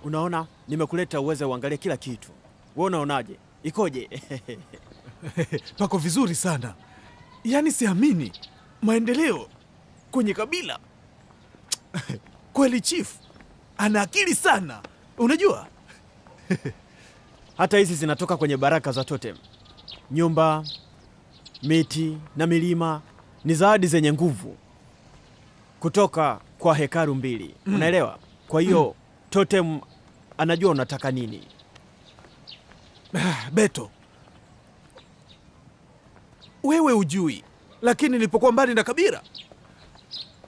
Unaona, nimekuleta uweze uangalie kila kitu. Wewe unaonaje? Ikoje? Pako vizuri sana. Yaani siamini maendeleo kwenye kabila. Kweli chief ana akili sana, unajua. Hata hizi zinatoka kwenye baraka za totem. Nyumba, miti na milima ni zawadi zenye nguvu kutoka kwa hekalu mbili. Unaelewa? Kwa hiyo totem anajua unataka nini. Beto, wewe ujui, lakini nilipokuwa mbali na Kabira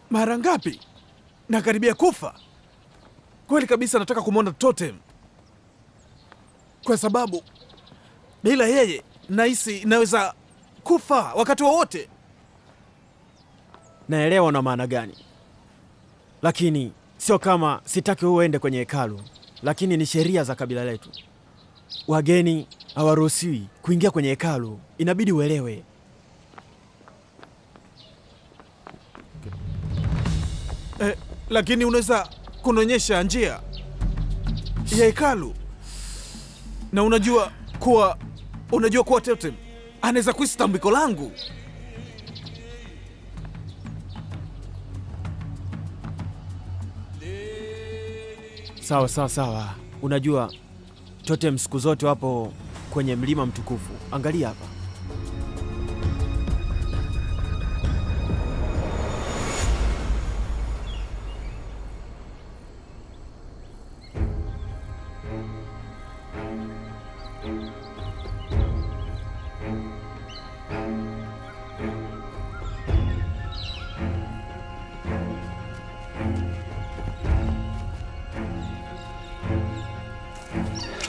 mara ngapi nakaribia kufa. Kweli kabisa nataka kumwona totem, kwa sababu bila yeye nahisi naweza kufa wakati wowote. Naelewa una maana gani, lakini sio kama sitaki uende kwenye hekalu, lakini ni sheria za kabila letu. Wageni hawaruhusiwi kuingia kwenye hekalu, inabidi uelewe. Lakini unaweza kunionyesha njia ya hekalu? Na unajua kuwa totem anaweza kuhisi tambiko langu. Sawa. Unajua totem siku zote wapo kwenye mlima mtukufu. Angalia hapa.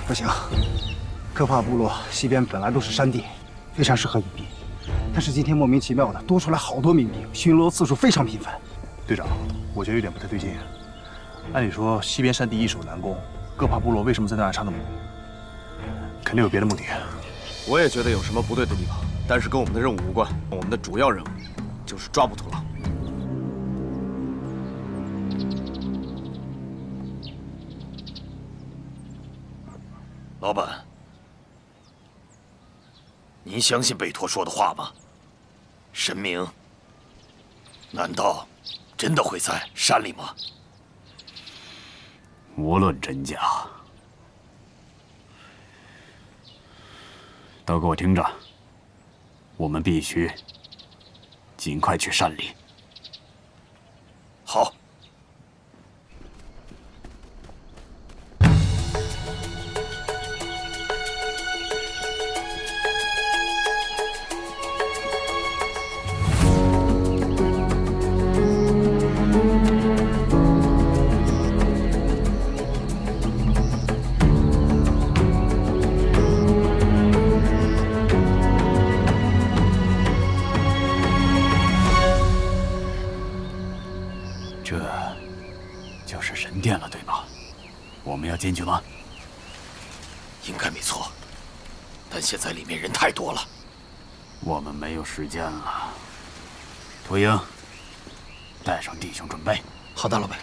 不行，科帕部落西边本来都是山地，非常适合隐蔽，但是今天莫名其妙的多出来好多民兵，巡逻次数非常频繁。队长，我觉得有点不太对劲。按理说西边山地易守难攻，科帕部落为什么在那儿插那么多？肯定有别的目的。我也觉得有什么不对的地方，但是跟我们的任务无关。我们的主要任务就是抓捕土狼。 老板，您相信贝托说的话吗？神明难道真的会在山里吗？无论真假，都给我听着，我们必须尽快去山里。好。 这就是神殿了，对吧？我们要进去吗？应该没错，但现在里面人太多了，我们没有时间了。秃鹰，带上弟兄准备。好的，老板。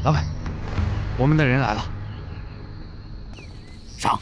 老板，我们的人来了。上。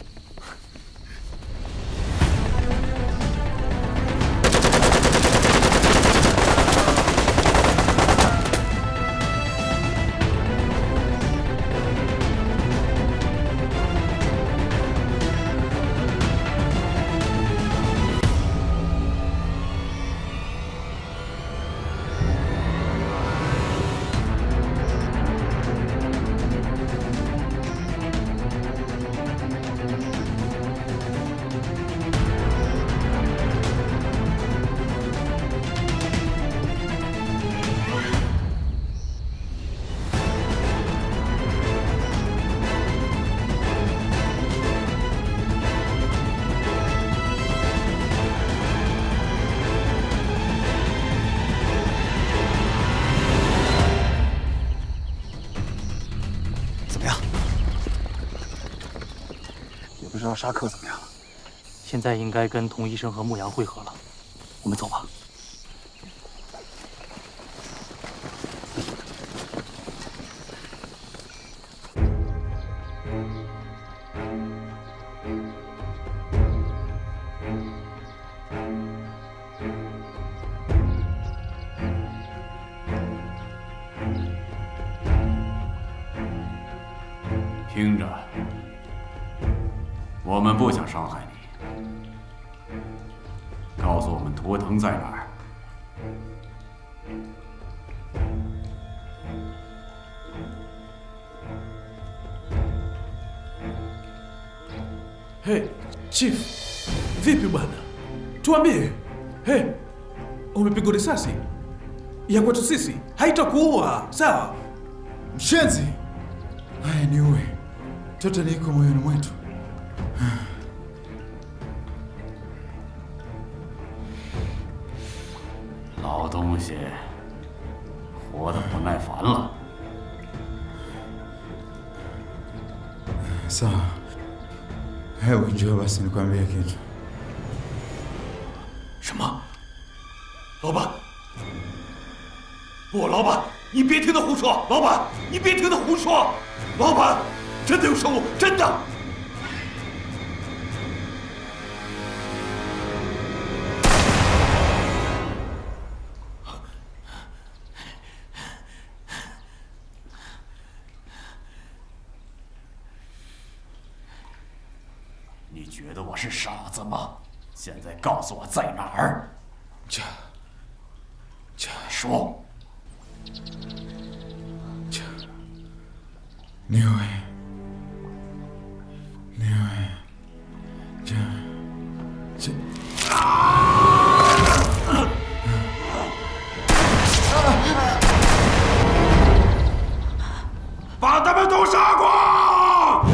也不知道沙克怎么样了。现在应该跟童医生和牧羊会合了，我们走吧。听着，我们不想伤害你。告诉我们图腾在哪儿。Hey, Chief, vipi bwana? Tuambie. Hey, umepigwa risasi ya kwetu sisi haitakuua, sawa? Mshenzi! Haya, niue. Toto liko moyoni mwetu. 老东西，活得不耐烦了。Sawa, hebu njoo basi nikwambie kitu. 什么？老板？不，老板，你别听他胡说！老板，你别听他胡说！老板，真的有生物，真的！ 你觉得我是傻子吗？现在告诉我在哪儿？说。Niue. Ja. 把他们都杀光！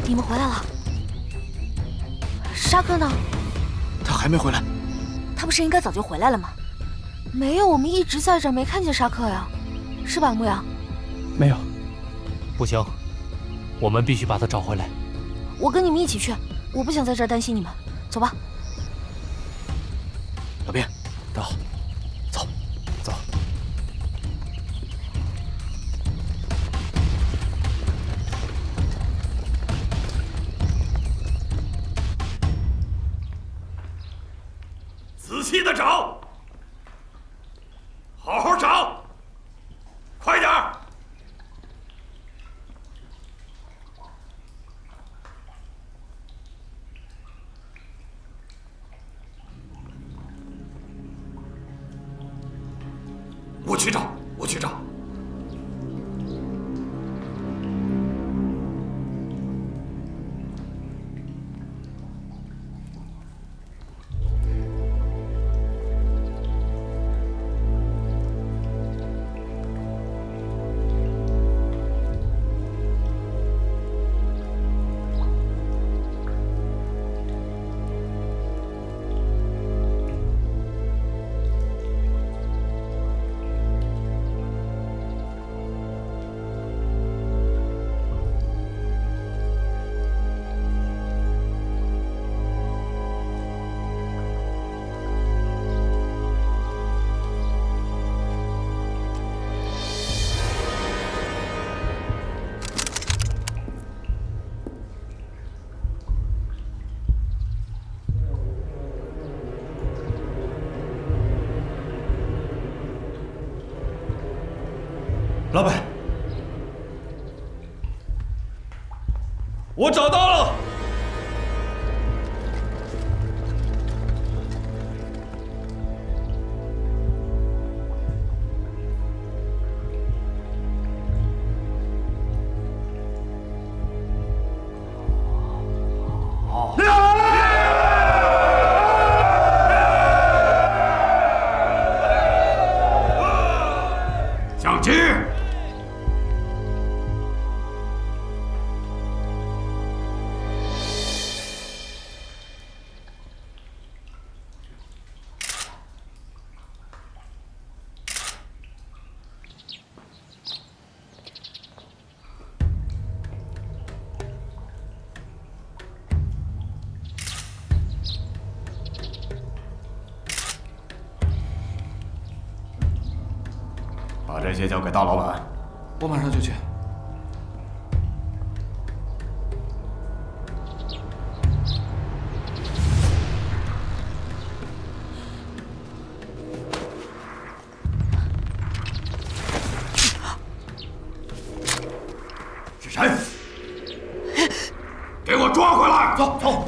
你们回来了，沙克呢？他还没回来。他不是应该早就回来了吗？没有，我们一直在这儿，没看见沙克呀，是吧，牧羊？没有。不行，我们必须把他找回来。我跟你们一起去，我不想在这儿担心你们。走吧。老边，带好，走，走。 仔细的找，好好找，快点儿！我去找，我去找。 老板，我找到了。些交给大老板。我马上就去。是谁？给我抓回来！走走。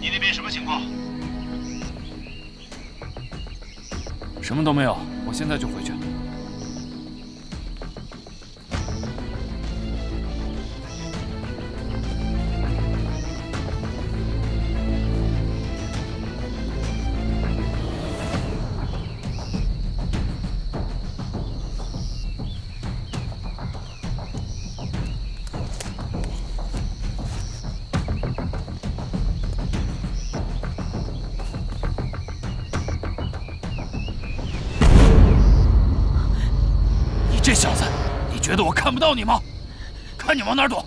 你那边什么情况？什么都没有，我现在就回去。这小子，你觉得我看不到你吗？看你往哪儿躲！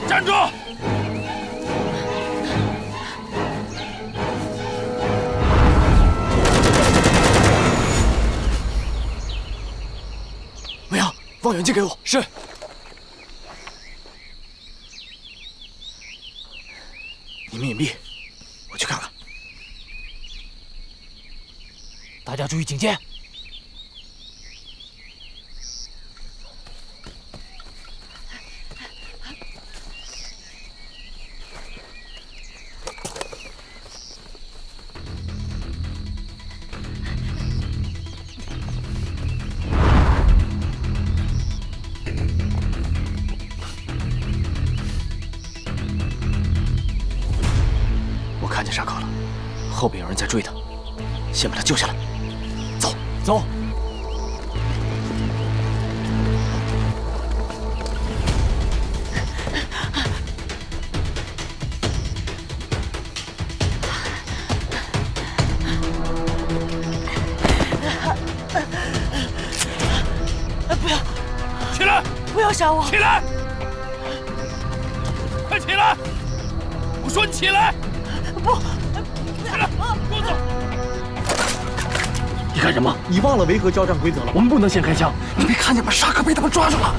站住！牧羊，望远镜给我。是。你们隐蔽，我去看看。大家注意警戒。我看见沙克了，后边有人在追他，先把他救下来。走，走。不要！起来！不要杀我！起来！快起来！我说你起来！不！起来！给我走！你干什么？你忘了维和交战规则了？我们不能先开枪。你没看见把沙克被他们抓住了？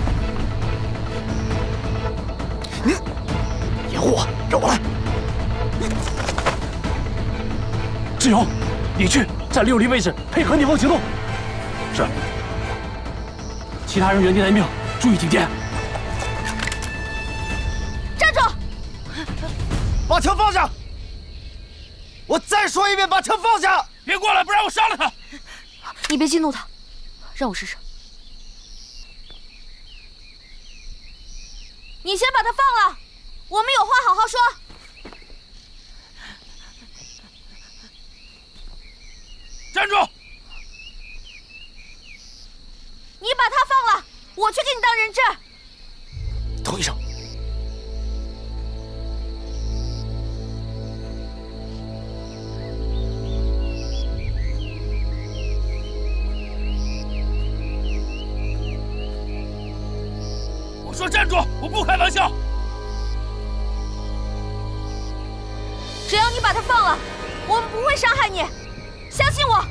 你掩护我，让我来。志勇，你去占6厘位置，配合逆风行动。是。其他人原地待命，注意警戒。站住！把枪放下！我再说一遍，把枪放下！别过来，不然我杀了他！你别激怒他，让我试试。你先把他放了，我们有话好好说。站住！你把他放了，我去给你当人质。童医生，我说站住！我不开玩笑。只要你把他放了，我们不会伤害你，相信我。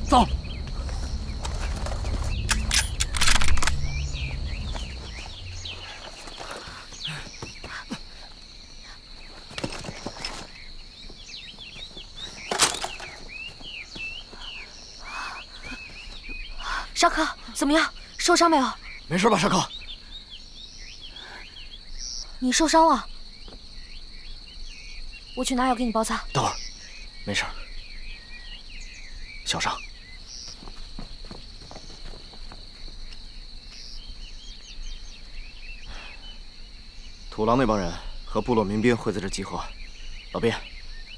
走。沙克，怎么样？受伤没有？没事吧，沙克？你受伤了，我去拿药给你包扎。等会儿，没事，小伤。土狼那帮人和部落民兵会在这集合，老边，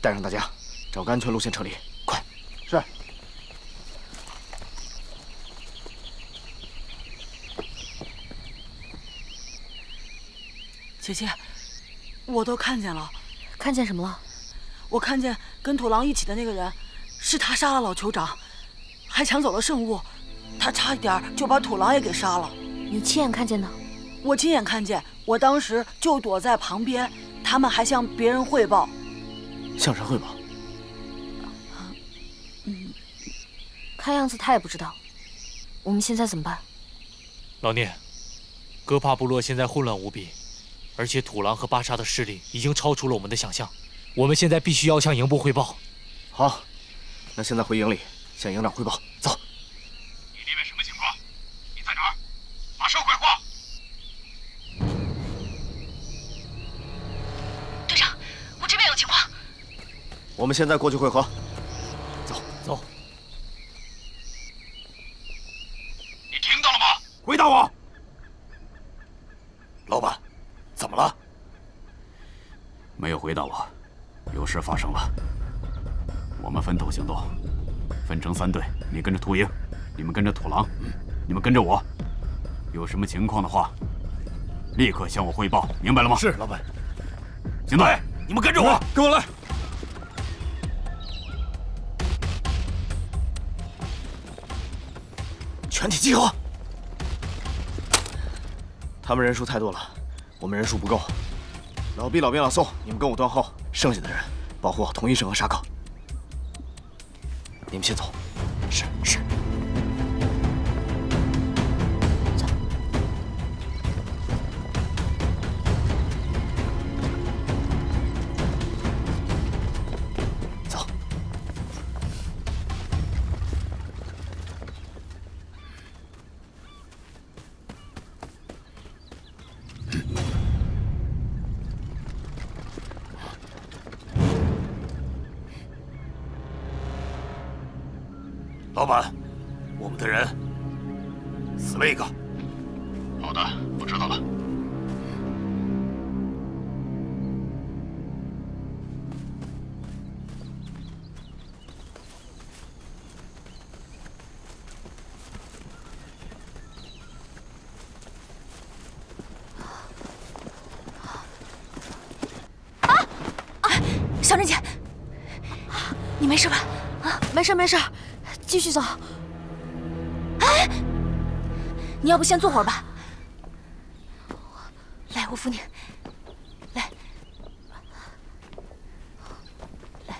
带上大家，找个安全路线撤离，快！是。姐姐，我都看见了。看见什么了？我看见跟土狼一起的那个人，是他杀了老酋长，还抢走了圣物，他差一点就把土狼也给杀了。你亲眼看见的？我亲眼看见，我当时就躲在旁边，他们还向别人汇报。向谁汇报？看样子他也不知道。我们现在怎么办？老聂，戈帕部落现在混乱无比。而且土狼和巴沙的势力已经超出了我们的想象，我们现在必须要向营部汇报。好，那现在回营里向营长汇报。走。你那边什么情况？你在哪儿？马上回话。队长，我这边有情况。我们现在过去会合。走走。你听到了吗？回答我。老板。怎么了？没有回答我。有事发生了，我们分头行动，分成3队，你跟着秃鹰，你们跟着土狼，你们跟着我。有什么情况的话，立刻向我汇报，明白了吗？是，老板。行动！你们跟着我，跟我来。全体集合。他们人数太多了。我们人数不够，老毕、老边、老宋，你们跟我断后，剩下的人保护好童医生和沙克。你们先走。是。走。走。老板，我们的人死了一个。好的，我知道了。小珍姐，你没事吧？啊，没事，继续走。哎，你要不先坐会儿吧？来，我扶你。来，来。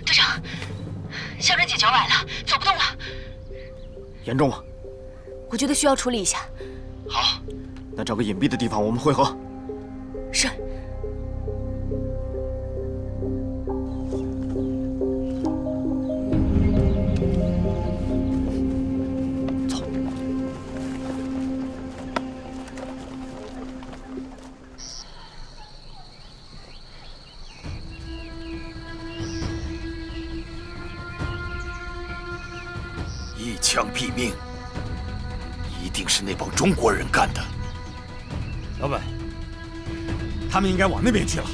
队长，小珍姐脚崴了，走不动了。严重吗？我觉得需要处理一下。好，那找个隐蔽的地方我们会合。是。走。一枪毙命，一定是那帮中国人干的。老板，他们应该往那边去了。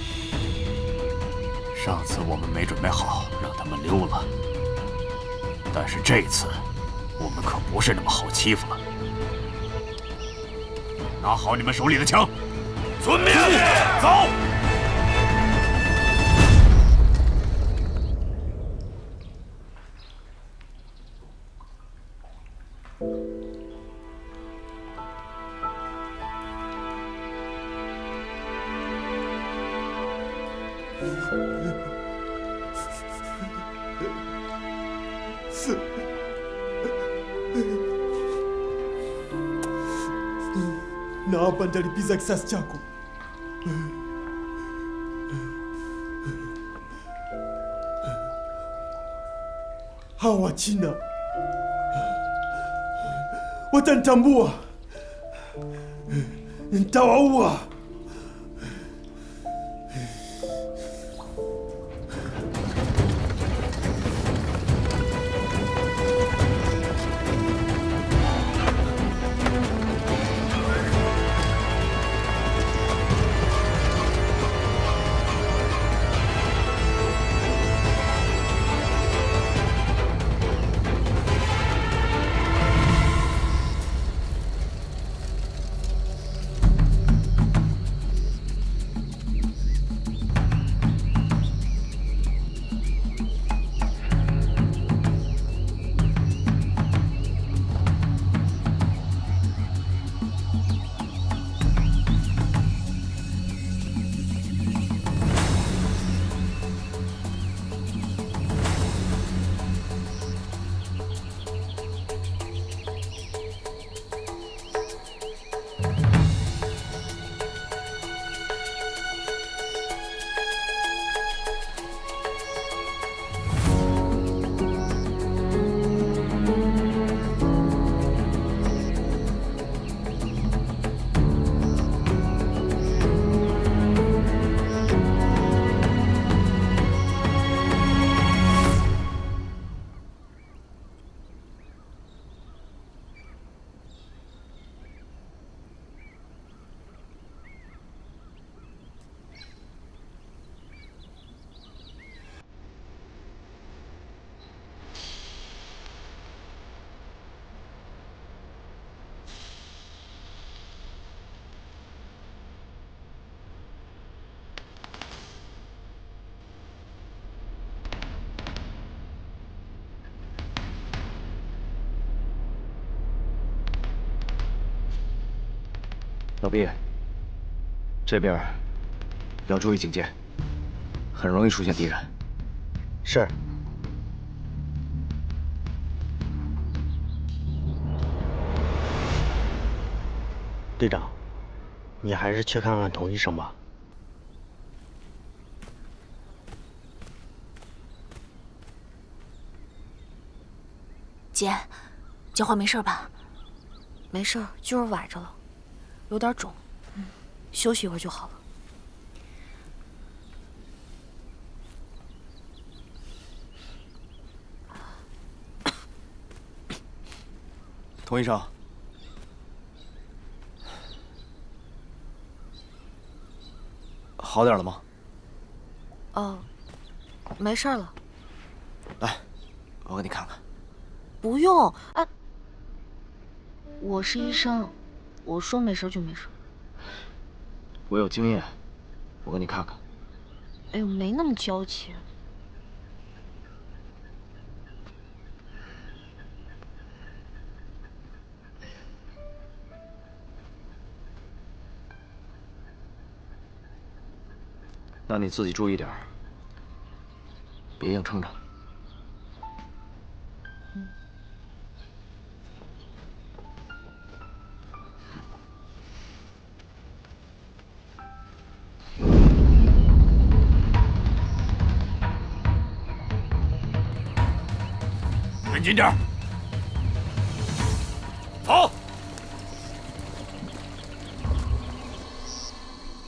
上次我们没准备好，让他们溜了。但是这次，我们可不是那么好欺负了。拿好你们手里的枪，遵命，走。Naomba nitalipiza kisasi chako. Hawa Wachina watanitambua, nitawaua.老毕，这边要注意警戒，很容易出现敌人。是。队长，你还是去看看童医生吧。姐，脚踝没事吧？没事，就是崴着了，有点肿，休息一会儿就好了。童医生，好点了吗？哦，没事了。来，我给你看看。不用，哎，我是医生，我说没事就没事。我有经验，我给你看看。哎呦，没那么娇气。那你自己注意点儿，别硬撑着。跟紧点儿，走。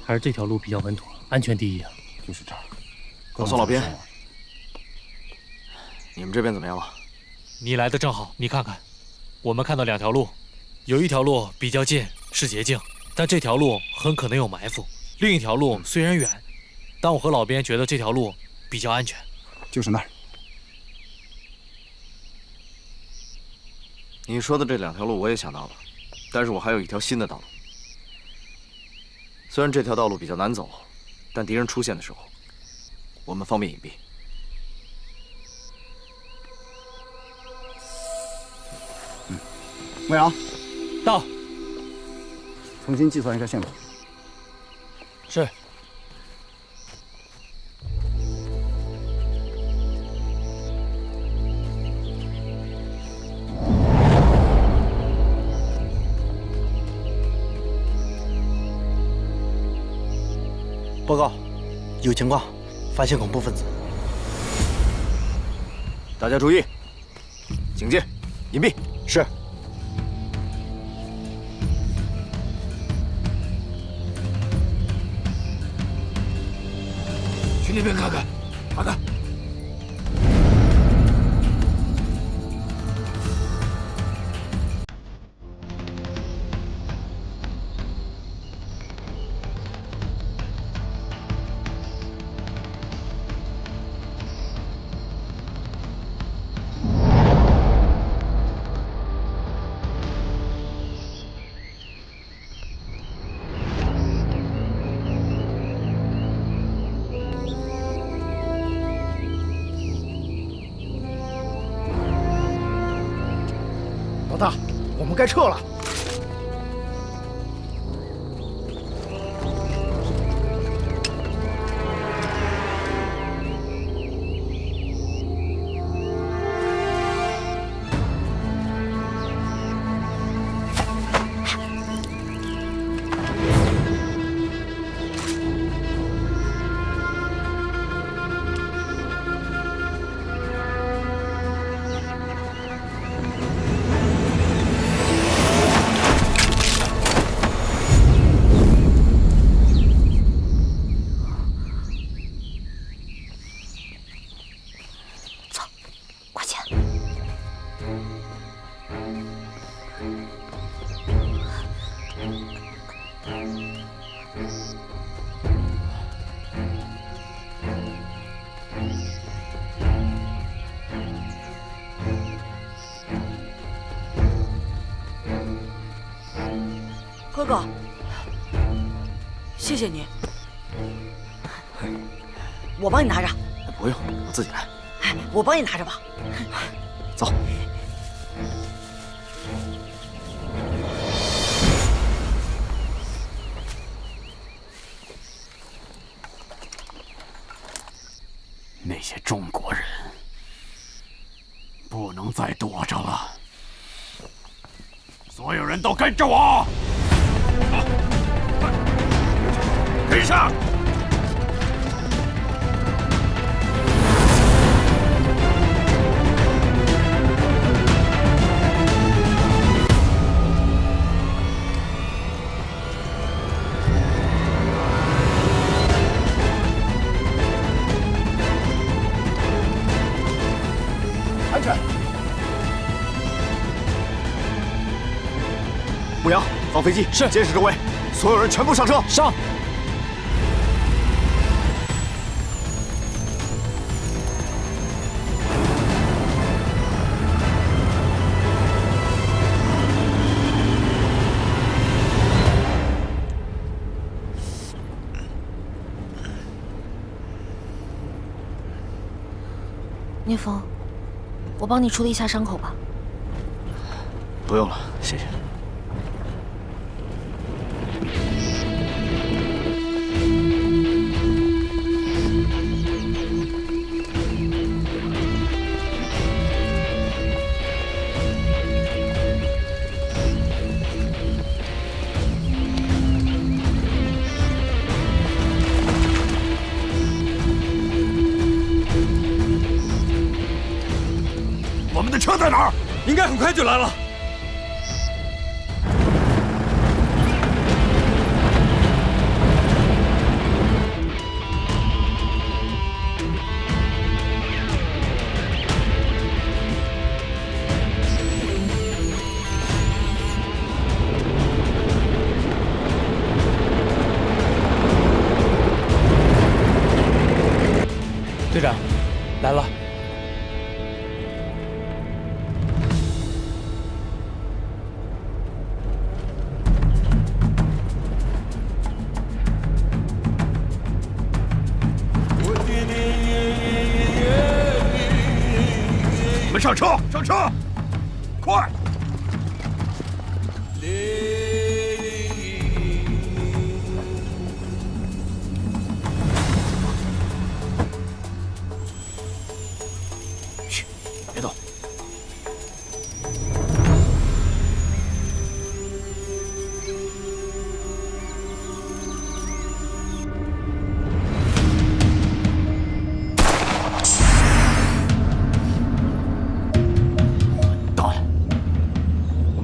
还是这条路比较稳妥，安全第一啊！就是这儿。老宋、老边，你们这边怎么样了？你来的正好，你看看，我们看到2条路，有一条路比较近，是捷径，但这条路很可能有埋伏；另一条路虽然远，但我和老边觉得这条路比较安全。就是那儿。你说的这2条路我也想到了，但是我还有一条新的道路。虽然这条道路比较难走，但敌人出现的时候，我们方便隐蔽。牧羊，到。重新计算一下线路。是。报告，有情况，发现恐怖分子。大家注意，警戒，隐蔽。是。去那边看看。好的。老大，我们该撤了。哥哥，谢谢你，我帮你拿着。不用，我自己来。哎，我帮你拿着吧。走。那些中国人不能再躲着了，所有人都跟着我！跟上！安全！牧羊，放飞机，是监视周围，所有人全部上车。上！聂风，我帮你处理一下伤口吧。不用了，谢谢。们的车在哪儿？应该很快就来了。队长，来了。我们上车，上车，快！嘘，别动。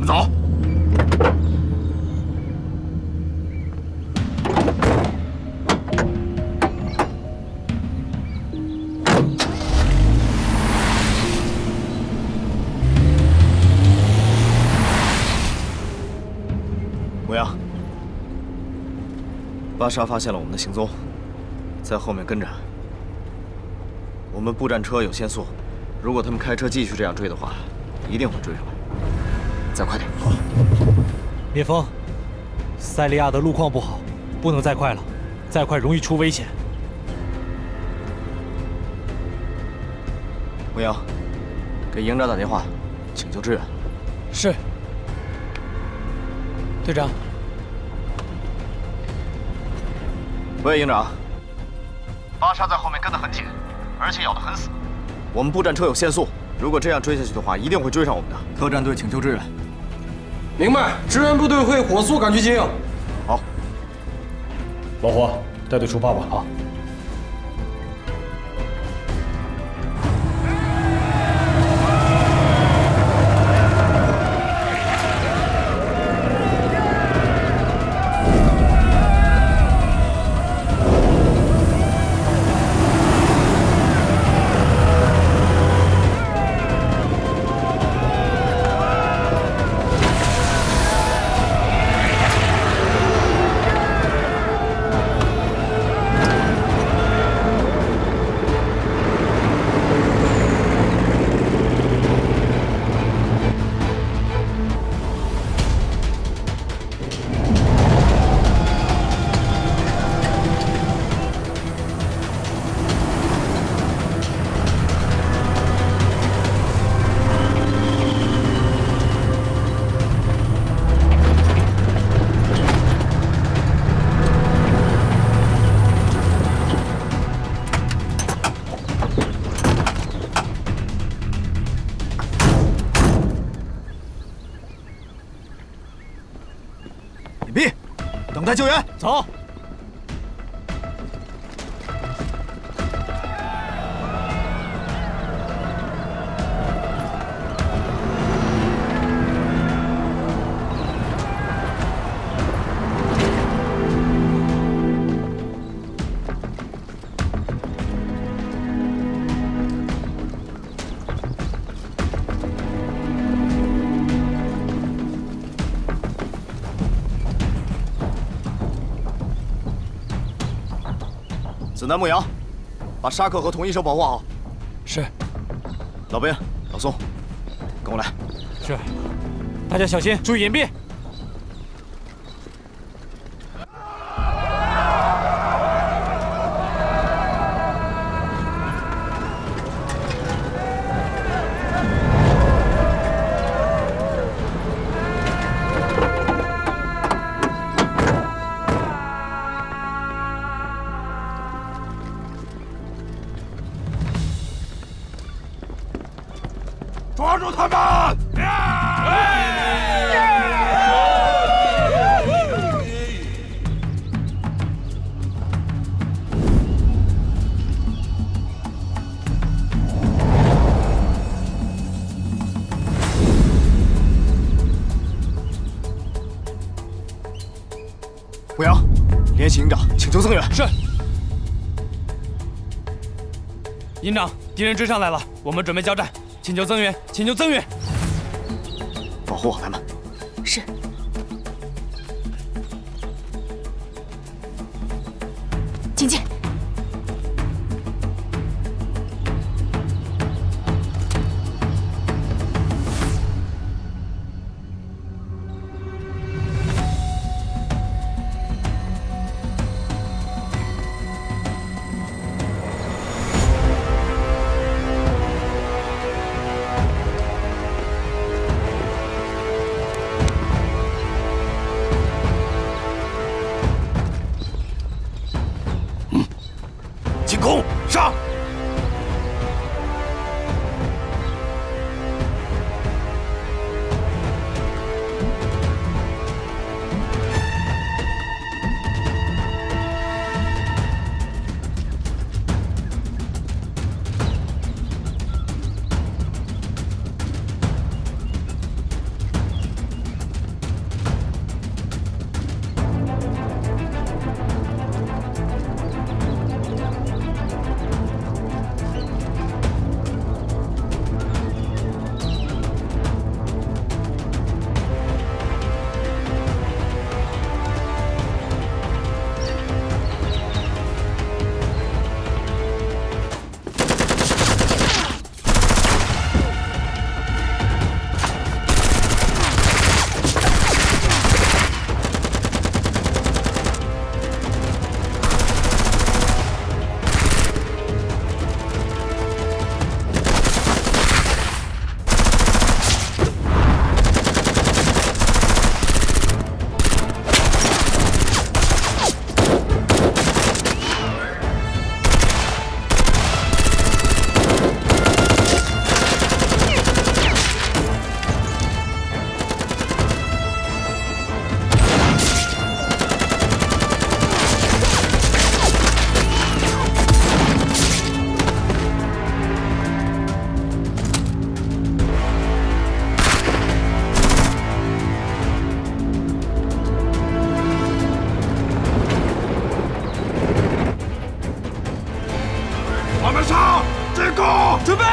走。牧羊，巴沙发现了我们的行踪，在后面跟着。我们步战车有限速，如果他们开车继续这样追的话，一定会追上来。再快点！好。聂风，塞利亚的路况不好，不能再快了，再快容易出危险。牧羊，给营长打电话，请求支援。是。队长。喂，营长。巴沙在后面跟得很紧，而且咬得很死。我们步战车有限速，如果这样追下去的话，一定会追上我们的。特战队请求支援。明白，支援部队会火速赶去接应。好。老胡，带队出发吧。好。等待救援，走。子南牧羊，把沙克和同一手保护好。是。老边、老宋，跟我来。是。大家小心，注意隐蔽。抓住他们！牧羊，联系营长，请求增援。是。营长，敌人追上来了，我们准备交战，请求增援，请求增援。保护好他们。是。请进。进攻，上！我们上！进攻！准备！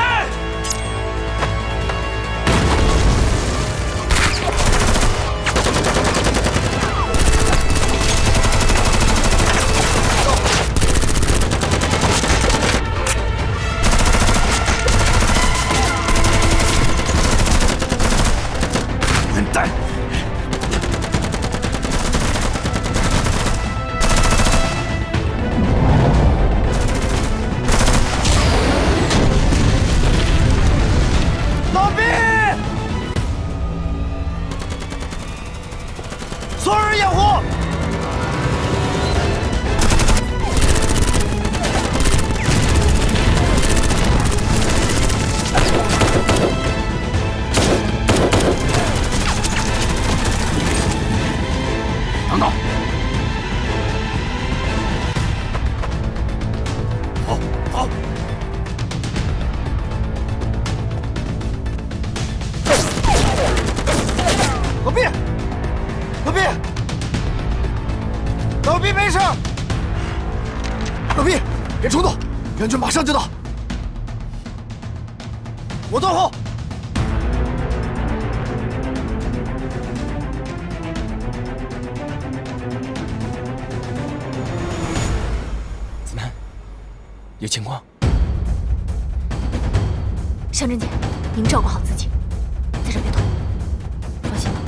混蛋！老毕，所有人掩护！等等，好，好。老毕，老毕，老毕没事。老毕，别冲动，援军马上就到。我断后。子楠，有情况。向真姐，您照顾好自己，在这别动。放心吧。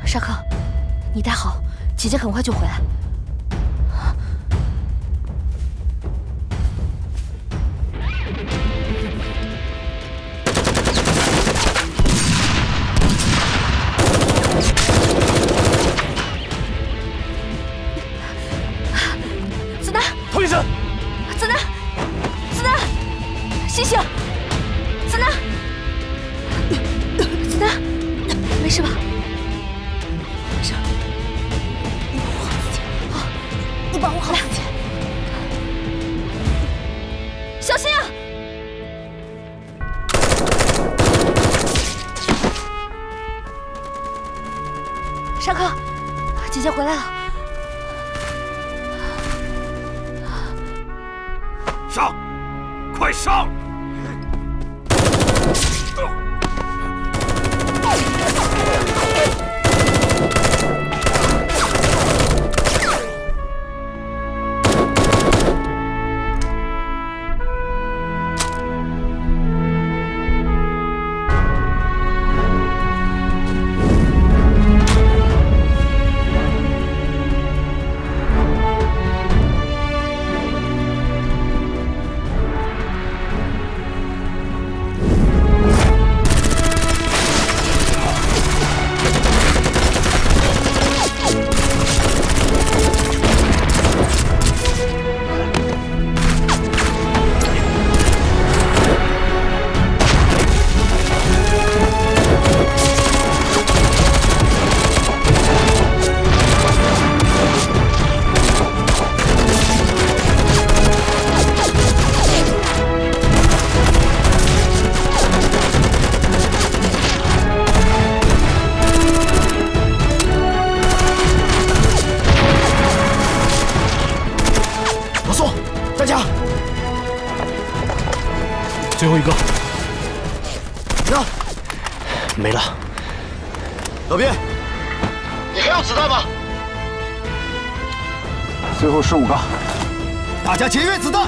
沙克，你带好，姐姐很快就回来。子楠，陶医生，子楠，子楠，醒醒，子楠，子楠，没事吧？没事。你保护好自己，小心啊！沙克，姐姐回来了。上，快上！最后一个，那没了。老边，你还有子弹吗？最后15个，大家节约子弹。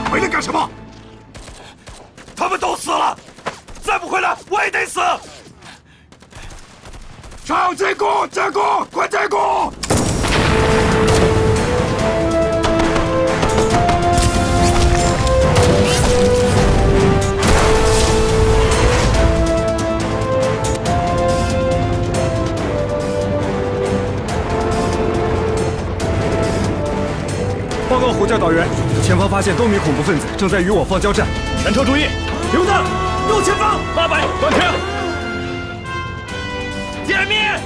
回来干什么？他们都死了，再不回来我也得死！上进攻，进攻，快进攻！报告胡教导员，前方发现多名恐怖分子，正在与我方交战。全车注意，榴弹，右前方800，断停！歼灭！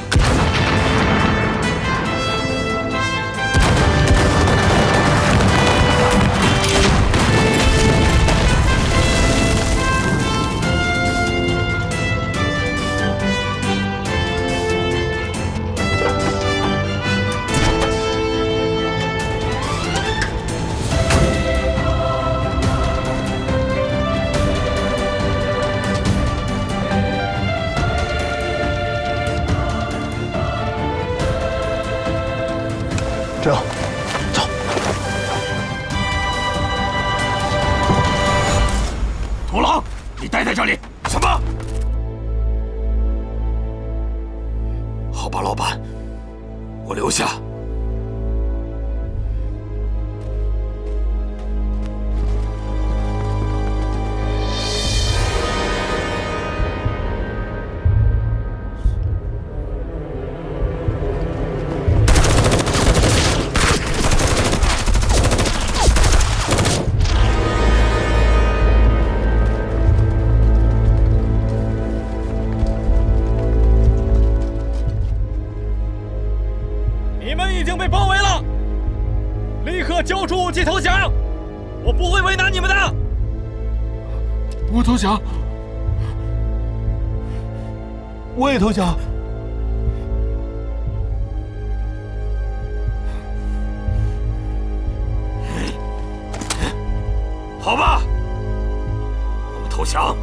这样，走。土狼，你待在这里。什么？好吧，老板，我留下。你们已经被包围了，立刻交出武器投降！我不会为难你们的。我投降，我也投降。好吧，我们投降。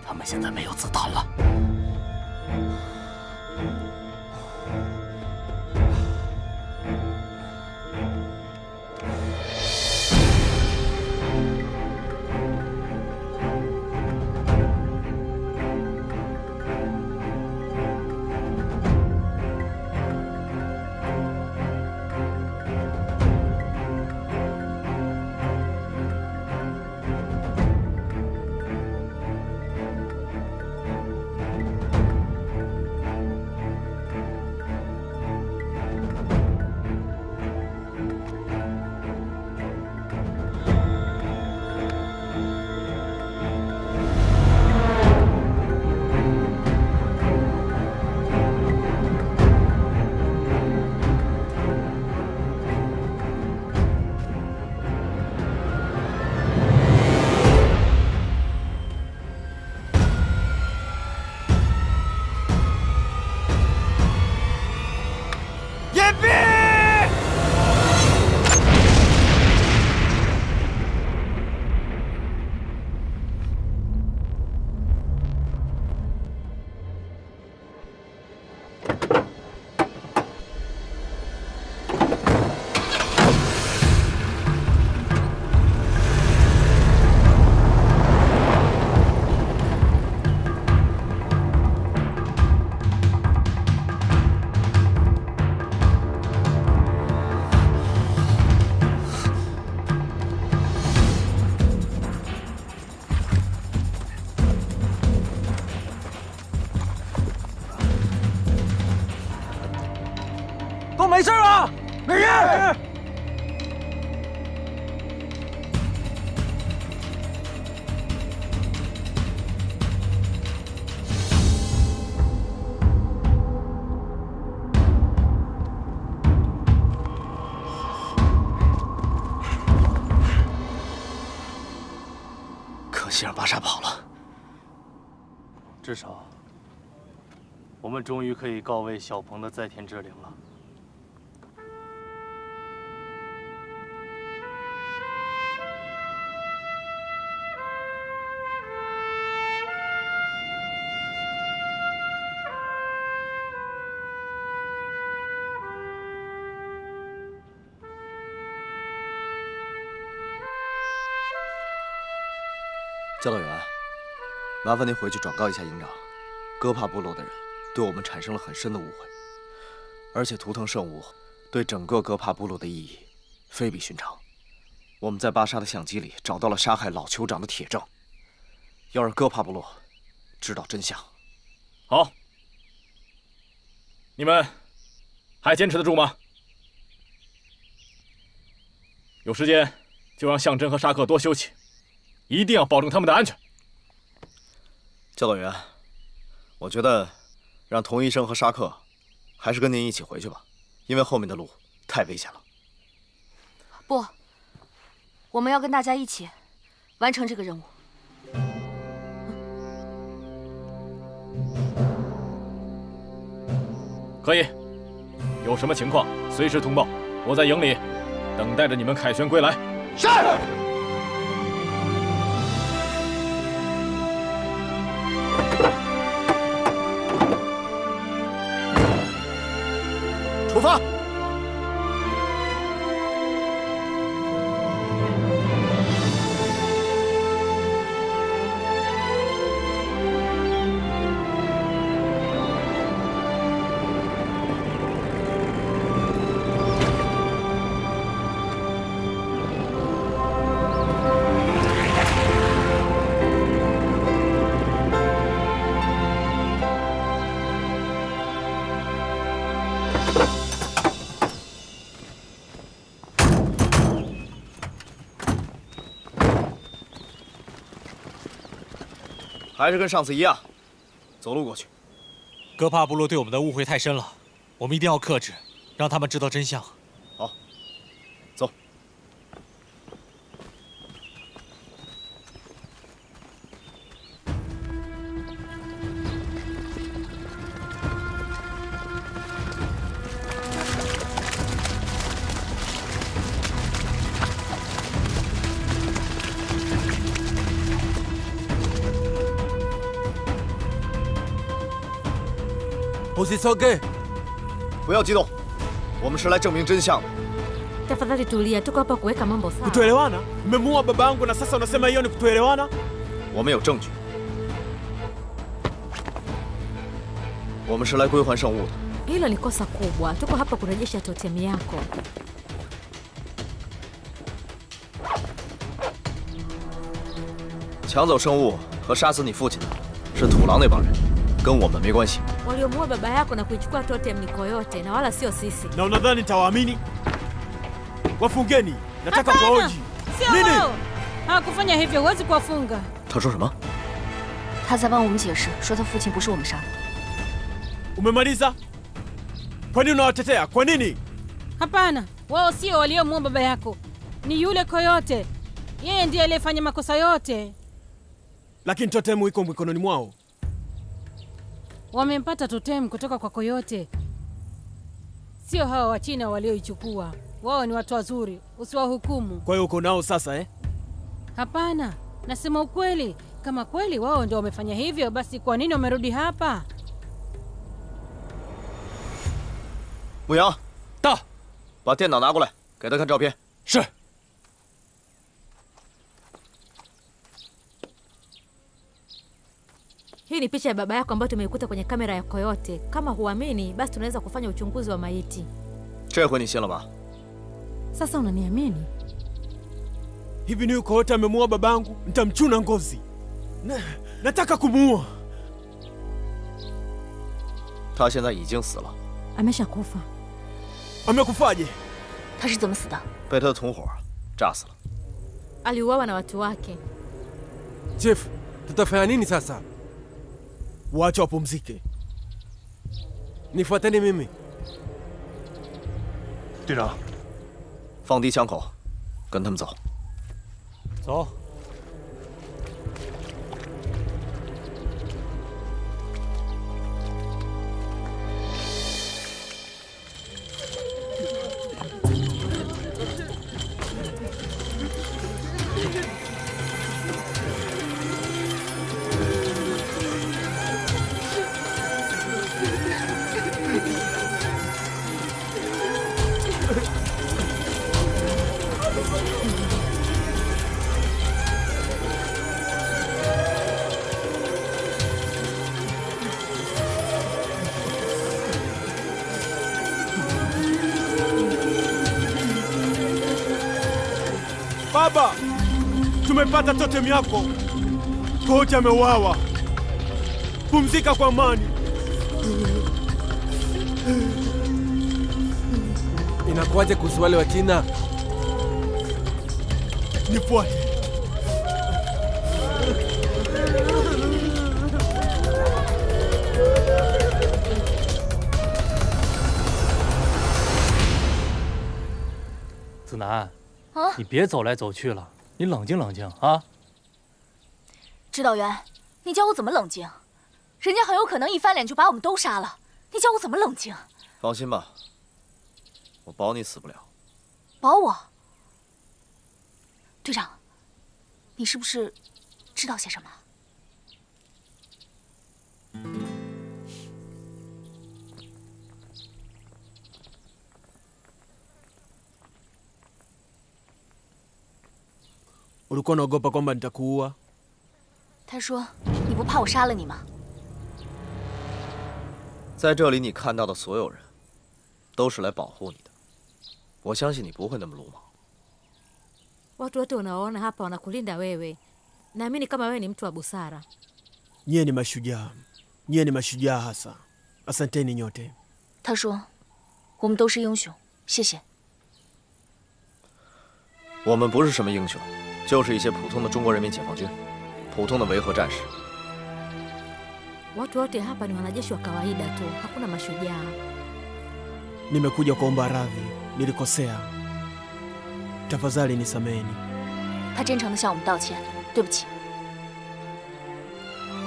他们现在没有子弹了。都没事吧？没事。可惜让巴沙跑了。至少，我们终于可以告慰小鹏的在天之灵了。教导员，麻烦您回去转告一下营长，哥帕部落的人对我们产生了很深的误会，而且图腾圣物对整个哥帕部落的意义非比寻常。我们在巴沙的相机里找到了杀害老酋长的铁证，要让哥帕部落知道真相。好，你们还坚持得住吗？有时间就让象征和沙克多休息。一定要保证他们的安全。教导员，我觉得让童医生和沙克还是跟您一起回去吧，因为后面的路太危险了。不，我们要跟大家一起完成这个任务。可以，有什么情况随时通报，我在营里等待着你们凯旋归来。是。出发！还是跟上次一样，走路过去。哥帕部落对我们的误会太深了，我们一定要克制，让他们知道真相。好，走。不要激动，我们是来证明真相的。 Tafadhali tulia, tuko hapa kuweka mambo sawa. Kutoelewana? Mmemuua babangu na sasa unasema hiyo ni kutoelewana? 我们有证据，我们是来归还圣物的。 Hilo ni kosa kubwa. Tuko hapa kurejesha totemi yako. 抢走圣物和杀死你父亲的是土狼那帮人，跟我们没关系。 Waliomuua baba yako na kuichukua totem ni Koyote na wala sio sisi. Na unadhani nitawaamini? Wafungeni, nataka kuwahoji. Nini? Hakufanya hivyo, huwezi kuwafunga. 他说什么？ 他在帮我们解释，说他父亲不是我们杀的。 Umemaliza? Kwa nini unawatetea? Kwa nini? Hapana, wao sio waliomuua baba yako, ni yule Koyote. Yeye ndiye aliyefanya makosa yote. Lakini totemu iko mikononi mwao. Wamempata totem kutoka kwa Koyote, sio hawa Wachina walioichukua. Wao ni watu wazuri, usiwahukumu. Kwa hiyo uko nao sasa eh? Hapana, nasema ukweli. Kama kweli wao ndio wamefanya hivyo, basi kwa nini wamerudi hapa? 牧羊，到，把电脑拿过来，给他看照片。是。 Hii ni picha ya baba yako ambayo tumeikuta kwenye kamera ya Koyote. Kama huamini, basi tunaweza kufanya uchunguzi wa maiti. 这回你信了吧？ Sasa unaniamini? Hivi ni Koyote amemuua babangu? Nitamchuna ngozi. Nataka kumuua. 他现在已经死了。 Ameshakufa. Amekufaje? 他是怎么死的？ 被他的同伙炸死了。 Aliuawa na watu wake. Chief, tutafanya nini sasa? Waache wapumzike. Nifuateni mimi. 队长， 放低枪口，跟他们走。 走。 Baba, tumepata totem yako. Koyote ameuawa. Pumzika kwa amani. Inakuwaje kuhusu wale wa China? Nifuate. Zinan, 啊， 你别走来走去了，你冷静冷静啊！ 指导员，你叫我怎么冷静？人家很有可能一翻脸就把我们都杀了，你叫我怎么冷静？ 放心吧，我保你死不了。 保我？队长，你是不是知道些什么？ Ulikuwa unaogopa kwamba nitakuua? 他说：“你不怕我杀了你吗？” 在这里，你看到的所有人，都是来保护你的。我相信你不会那么鲁莽。 Watu wote unaoona hapa wanakulinda wewe. Naamini kama wewe ni mtu wa busara. Nyie ni mashujaa. Nyie ni mashujaa hasa. Asanteni nyote. 他说：“我们都是英雄，谢谢。” 我们不是什么英雄，就是一些普通的中国人民解放军，普通的维和战士。Watu wote hapa ni wanajeshi wa kawaida tu, hakuna mashujaa. Nimekuja kuomba radhi, nilikosea. Tafadhali nisameheni. 他真诚地向我们道歉，对不起。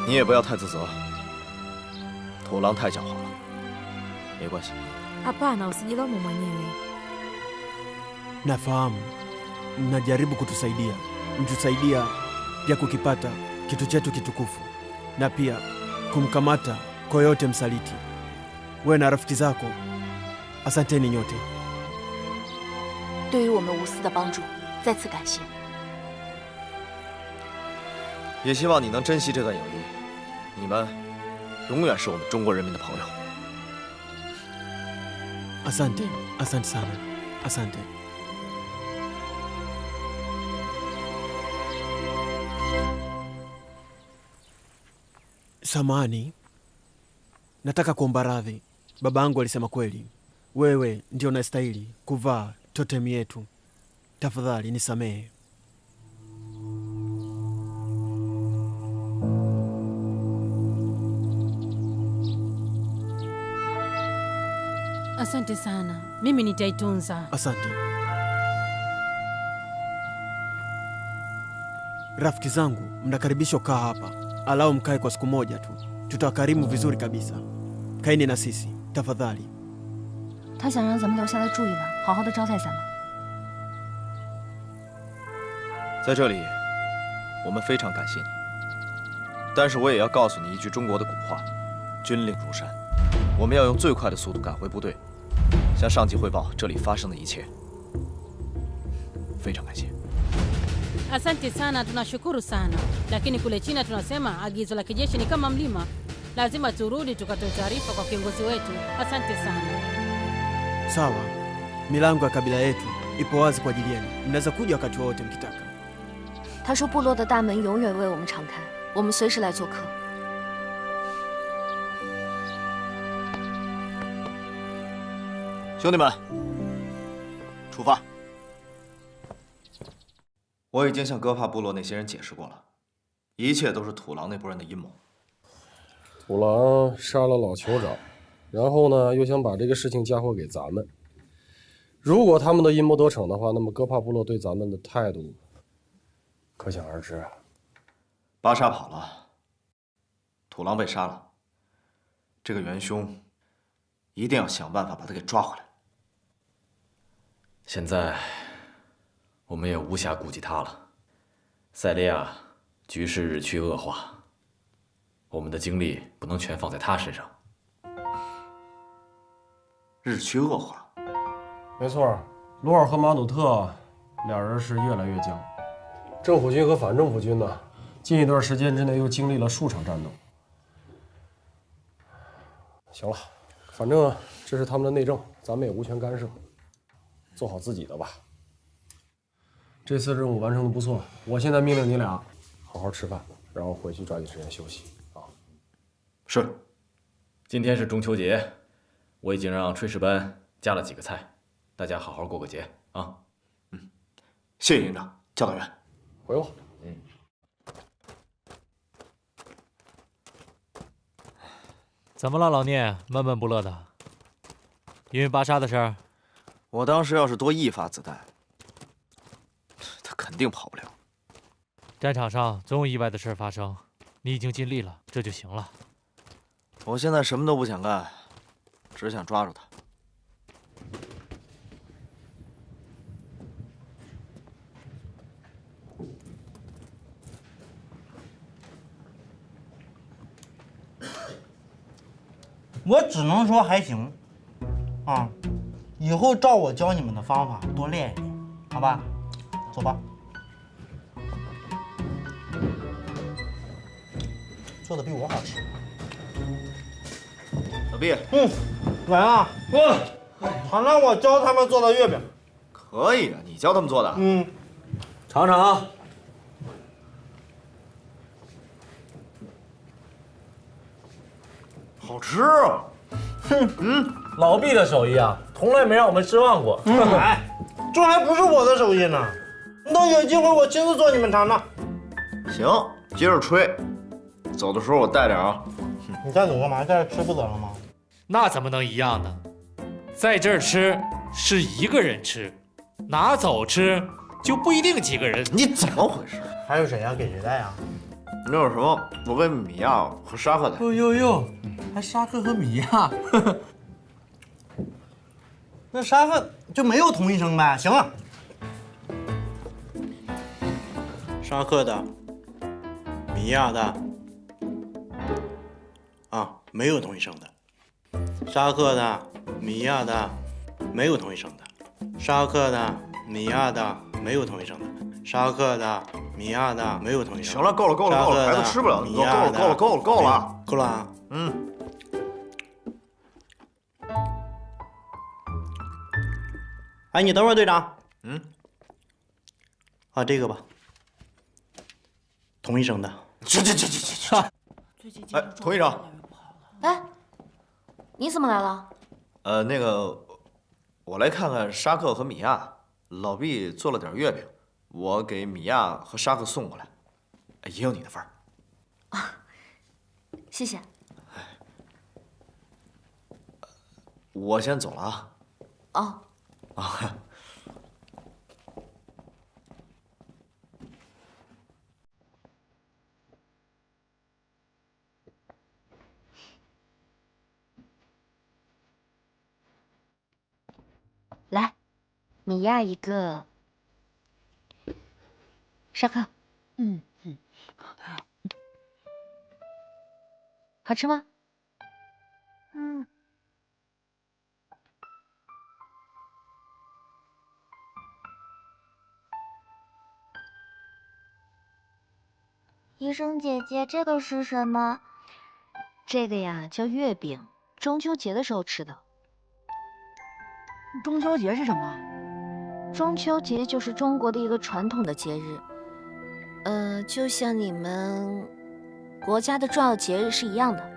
你也不要太自责，土狼太狡猾了，没关系。 Hapana, usijilaumu mwenyewe. Nafahamu mnajaribu kutusaidia, mtusaidia pia kukipata kitu chetu kitukufu, na pia kumkamata Coyote msaliti. Wewe na rafiki zako, asanteni nyote. 对于我们无私的帮助，再次感谢。 也希望你能珍惜这段友谊，你们永远是我们中国人民的朋友。 Asante, asante sana, asante. Samahani, nataka kuomba radhi. Baba yangu alisema kweli, wewe ndio unastahili kuvaa totemu yetu. Tafadhali nisamehe. Asante sana, mimi nitaitunza. Asante. Rafiki zangu, mnakaribishwa kaa hapa, alau mkae kwa siku moja tu. Tutawakarimu vizuri kabisa. Kaeni na sisi tafadhali. 他想让咱们留下来住一晚，好好的招待咱们。 在这里，我们非常感谢你。但是我也要告诉你一句中国的古话：军令如山。我们要用最快的速度赶回部队，向上级汇报这里发生的一切。非常感谢。 Asante sana, tunashukuru sana, lakini kule China tunasema agizo la kijeshi ni kama mlima, lazima turudi tukatoe taarifa kwa kiongozi wetu. Asante sana. Sawa, milango ya kabila yetu ipo wazi kwa ajili yenu, mnaweza kuja wakati wowote mkitaka. 他说部落的大门永远为我们敞开，我们随时来做客。 兄弟们，出发！我已经向哥帕部落那些人解释过了，一切都是土狼那拨人的阴谋。土狼杀了老酋长，然后呢，又想把这个事情嫁祸给咱们。如果他们的阴谋得逞的话，那么哥帕部落对咱们的态度可想而知啊。巴沙跑了，土狼被杀了，这个元凶一定要想办法把他给抓回来。 现在我们也无暇顾及他了。塞利亚局势日趋恶化，我们的精力不能全放在他身上。日趋恶化，没错，罗尔和马努特俩人是越来越僵。政府军和反政府军呢，近一段时间之内又经历了数场战斗。行了，反正这是他们的内政，咱们也无权干涉。 做好自己的吧。这次任务完成的不错，我现在命令你俩好好吃饭，然后回去抓紧时间休息啊。是。今天是中秋节，我已经让炊事班加了几个菜，大家好好过个节啊。谢谢营长、教导员。回吧。怎么了，老聂？闷闷不乐的？因为巴沙的事儿？ 我当时要是多1发子弹，他肯定跑不了。战场上总有意外的事发生，你已经尽力了，这就行了。我现在什么都不想干，只想抓住他。我只能说还行，啊。 以后照我教你们的方法多练一练，好吧？走吧。做的比我好吃。老毕，来啊！尝尝我教他们做的月饼。可以啊，你教他们做的。尝尝啊。好吃啊！老毕的手艺啊。 从来没让我们失望过。哎，这还不是我的手艺呢，等有机会我亲自做你们尝尝。行，接着吹，走的时候我带点啊。你带走干嘛？在这吃不得了吗？那怎么能一样呢？在这儿吃是一个人吃，拿走吃就不一定几个人。你怎么回事？还有谁呀？给谁带呀？那有什么？我给米娅和沙克带。哟，还沙克和米娅。那沙克就没有同一声呗？行了。沙克的，米娅的，啊，没有同一声的。沙克的，米娅的，没有同一声的。沙克的，米娅的，没有同一声的。沙克的，米娅的，没有同一声。行了，够了，孩子吃不了，够了。够了啊。哎，你等会儿，队长。啊，这个吧。同一声的。去！哎，童医生。哎，你怎么来了？那个，我来看看沙克和米娅。老毕做了点月饼，我给米娅和沙克送过来，也有你的份儿。啊，谢谢。我先走了啊。哦。啊。来，米娅一个，沙克，好吃吗？医生姐姐，这个是什么？这个呀叫月饼，中秋节的时候吃的。中秋节是什么？中秋节就是中国的一个传统的节日，就像你们国家的重要节日是一样的。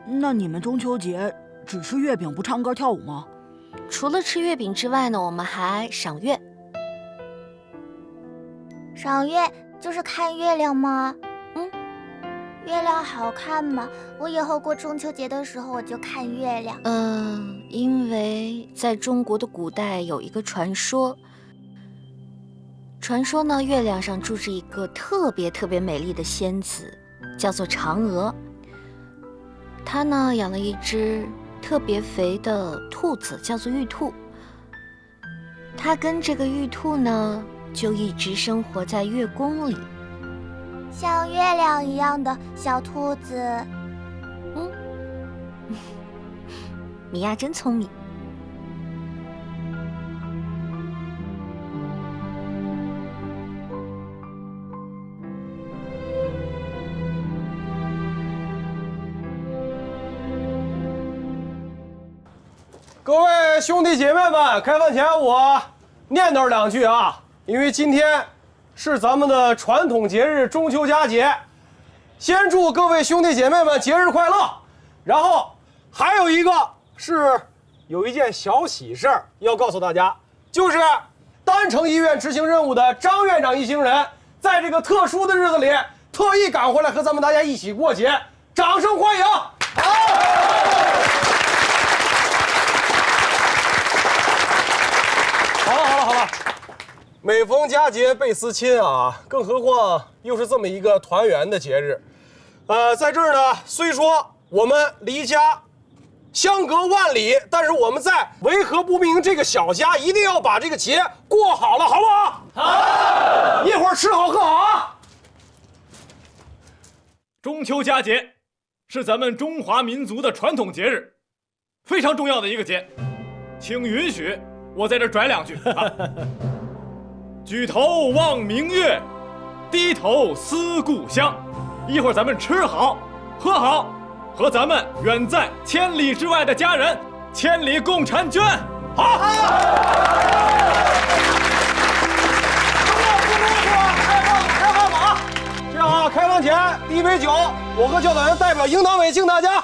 那你们中秋节只吃月饼不唱歌跳舞吗？除了吃月饼之外呢，我们还赏月。赏月就是看月亮吗？月亮好看吗？我以后过中秋节的时候我就看月亮。因为在中国的古代有一个传说呢，月亮上住着一个特别美丽的仙子，叫做嫦娥。她呢养了一只特别肥的兔子，叫做玉兔。她跟这个玉兔呢就一直生活在月宫里。像月亮一样的小兔子。米娅真聪明。各位兄弟姐妹们，开饭前我念叨两句啊，因为今天是咱们的传统节日中秋佳节，先祝各位兄弟姐妹们节日快乐。然后还有一个是有一件小喜事儿要告诉大家，就是丹城医院执行任务的张院长一行人，在这个特殊的日子里特意赶回来和咱们大家一起过节，掌声欢迎！好了，每逢佳节倍思亲啊，更何况又是这么一个团圆的节日。在这儿呢，虽说我们离家相隔万里，但是我们在维和不明这个小家，一定要把这个节过好了，好不好？好！一会儿吃好喝好啊！中秋佳节是咱们中华民族的传统节日，非常重要的一个节，请允许我在这拽两句啊。举头望明月，低头思故乡。一会儿咱们吃好喝好，和咱们远在千里之外的家人千里共婵娟。好。开饭了啊！这样啊，开饭前第一杯酒，我和教导员代表营党委敬大家。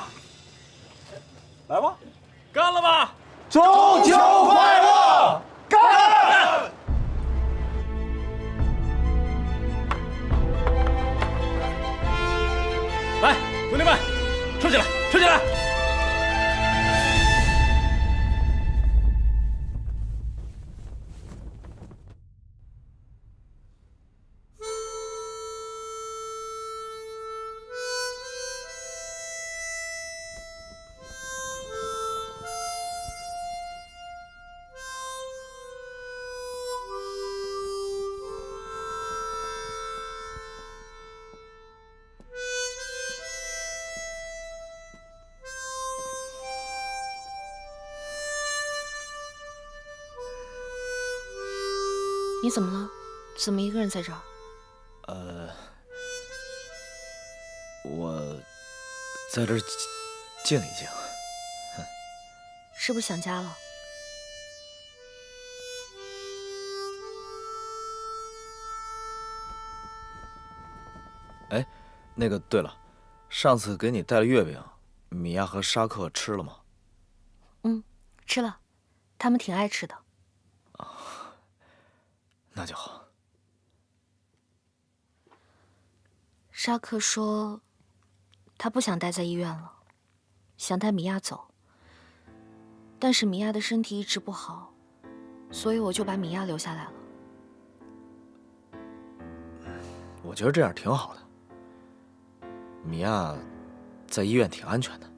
来吧，干了吧！中秋快乐！干！来，兄弟们，吃起来，吃起来！你怎么了？怎么一个人在这儿？我在这儿静一静。是不是想家了？哎，那个，对了，上次给你带了月饼，米娅和沙克吃了吗？嗯，吃了，他们挺爱吃的。那就好。沙克说，他不想待在医院了，想带米娅走。但是米娅的身体一直不好，所以我就把米娅留下来了。我觉得这样挺好的。米娅在医院挺安全的。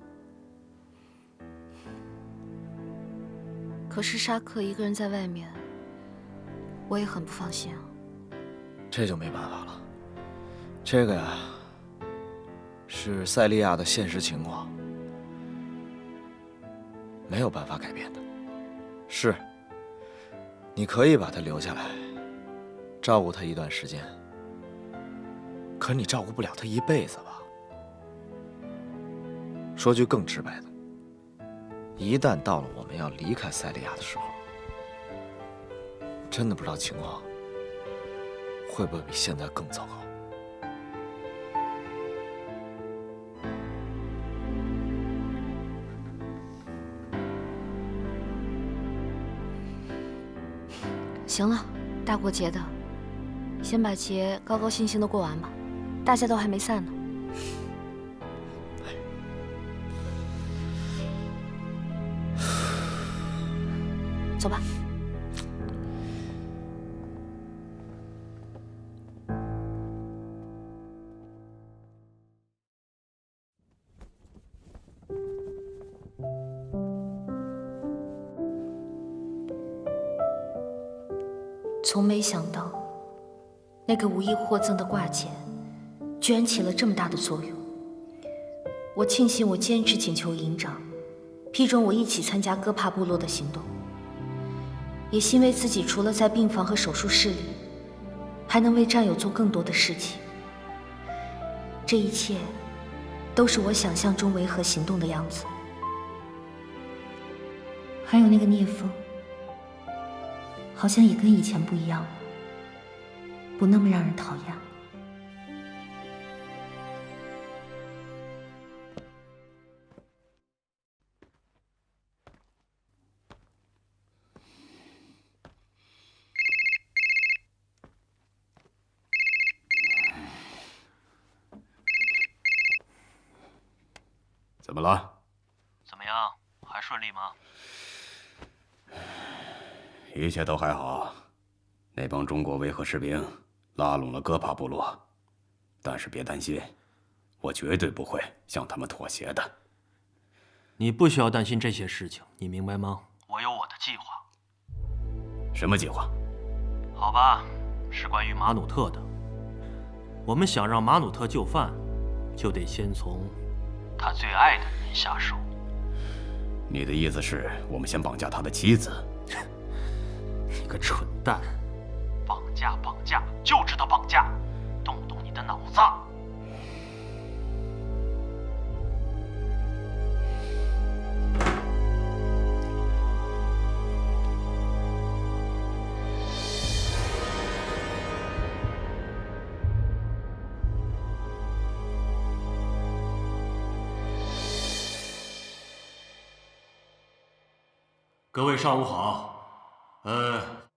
可是沙克一个人在外面，我也很不放心啊。这就没办法了。这个呀，是塞利亚的现实情况，没有办法改变的。是，你可以把她留下来，照顾她一段时间。可你照顾不了她一辈子吧？说句更直白的，一旦到了我们要离开塞利亚的时候，真的不知道情况会不会比现在更糟糕。行了，大过节的，先把节高高兴兴的过完吧，大家都还没散呢。走吧。从没想到，那个无意获赠的挂件，居然起了这么大的作用。我庆幸我坚持请求营长批准我一起参加哥帕部落的行动，也欣慰自己除了在病房和手术室里，还能为战友做更多的事情。这一切，都是我想象中维和行动的样子。还有那个聂风。好像也跟以前不一样了，不那么让人讨厌了。怎么了？怎么样？还顺利吗？一切都还好，那帮中国维和士兵拉拢了哥帕部落，但是别担心，我绝对不会向他们妥协的。你不需要担心这些事情，你明白吗？我有我的计划。什么计划？好吧，是关于马努特的。我们想让马努特就范，就得先从他最爱的人下手。你的意思是我们先绑架他的妻子？你个蠢蛋！绑架，就知道绑架，动动你的脑子！各位上午好。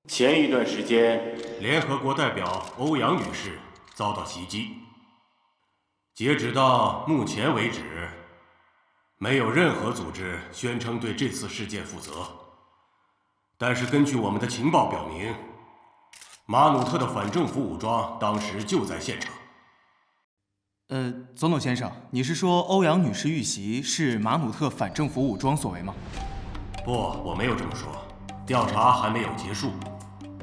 前一段时间，联合国代表欧阳女士遭到袭击。截止到目前为止，没有任何组织宣称对这次事件负责。但是根据我们的情报表明，马努特的反政府武装当时就在现场。总统先生，你是说欧阳女士遇袭是马努特反政府武装所为吗？不，我没有这么说。调查还没有结束，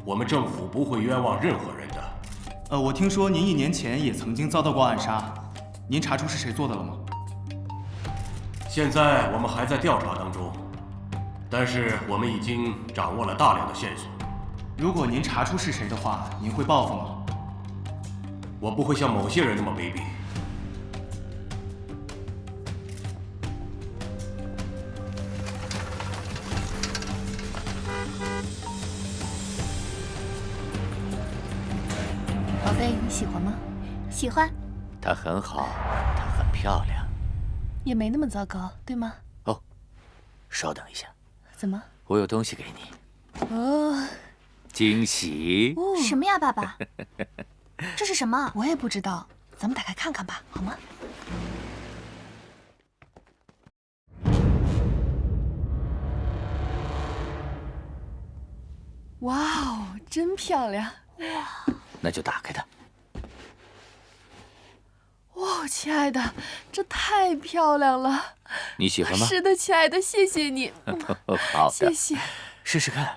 我们政府不会冤枉任何人的。我听说您1年前也曾经遭到过暗杀，您查出是谁做的了吗？现在我们还在调查当中，但是我们已经掌握了大量的线索。如果您查出是谁的话，您会报复吗？我不会像某些人那么卑鄙。宝贝，你喜欢吗？喜欢。她很好，她很漂亮，也没那么糟糕，对吗？哦，稍等一下。怎么？我有东西给你。哦，惊喜。什么呀，爸爸？这是什么？我也不知道，咱们打开看看吧，好吗？哇哦，真漂亮！哇，那就打开它。哇，亲爱的，这太漂亮了！你喜欢吗？是的，亲爱的，谢谢你。好的，谢谢。试试看。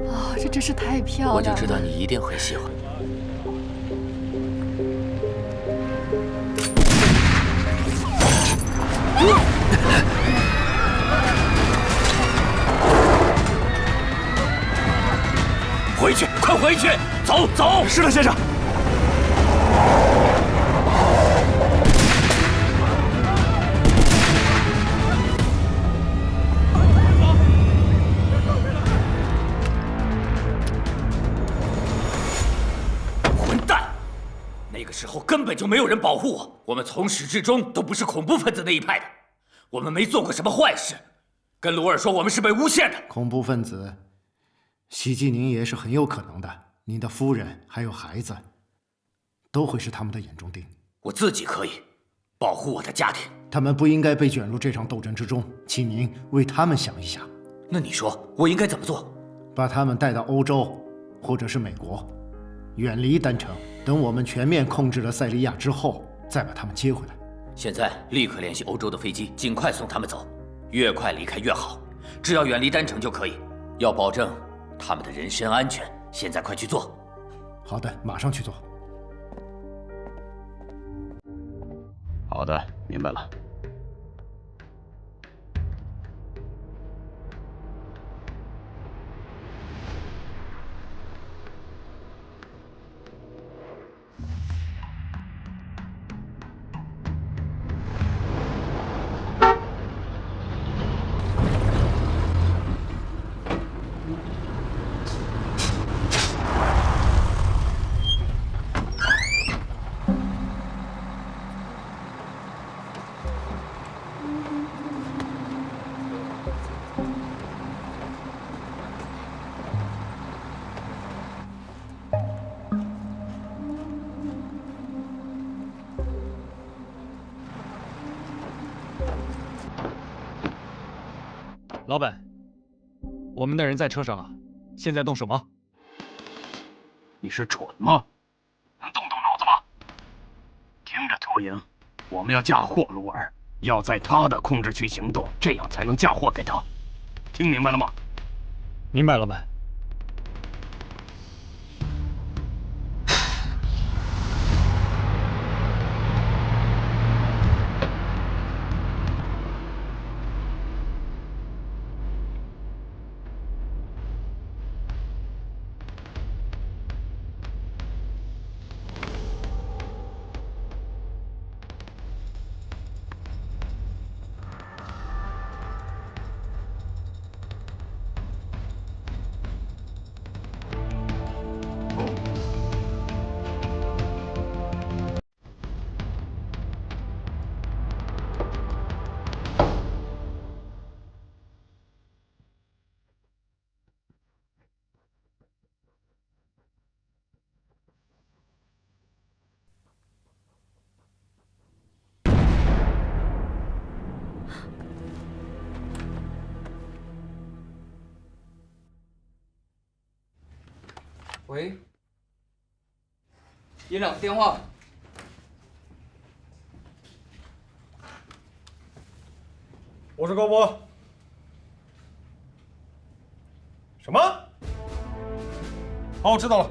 哦，这真是太漂亮了！我就知道你一定会喜欢。回去，快回去！走走！是的，先生。混蛋！那个时候根本就没有人保护我，我们从始至终都不是恐怖分子那一派的，我们没做过什么坏事。跟鲁尔说我们是被诬陷的。恐怖分子袭击您也是很有可能的，您的夫人还有孩子，都会是他们的眼中钉。我自己可以保护我的家庭，他们不应该被卷入这场斗争之中，请您为他们想一想。那你说我应该怎么做？把他们带到欧洲，或者是美国，远离丹城。等我们全面控制了塞利亚之后，再把他们接回来。现在立刻联系欧洲的飞机，尽快送他们走，越快离开越好。只要远离丹城就可以，要保证他们的人身安全，现在快去做。好的，马上去做。好的，明白了。老板，我们的人在车上啊，现在动手吗？你是蠢吗？能动脑子吗？听着，秃鹰，我们要嫁祸鲁尔，要在他的控制区行动，这样才能嫁祸给他。听明白了吗？明白，老板。喂，营长电话。我是高博。什么？好，我知道了。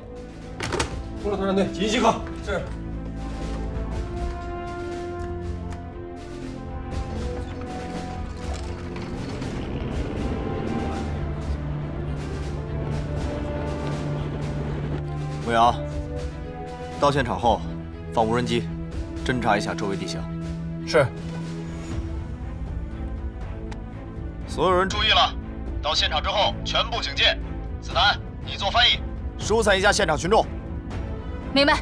通知作战队紧急集合。是。牧羊，到现场后放无人机，侦查一下周围地形。是。所有人注意了，到现场之后全部警戒。子楠，你做翻译，疏散一下现场群众。明白。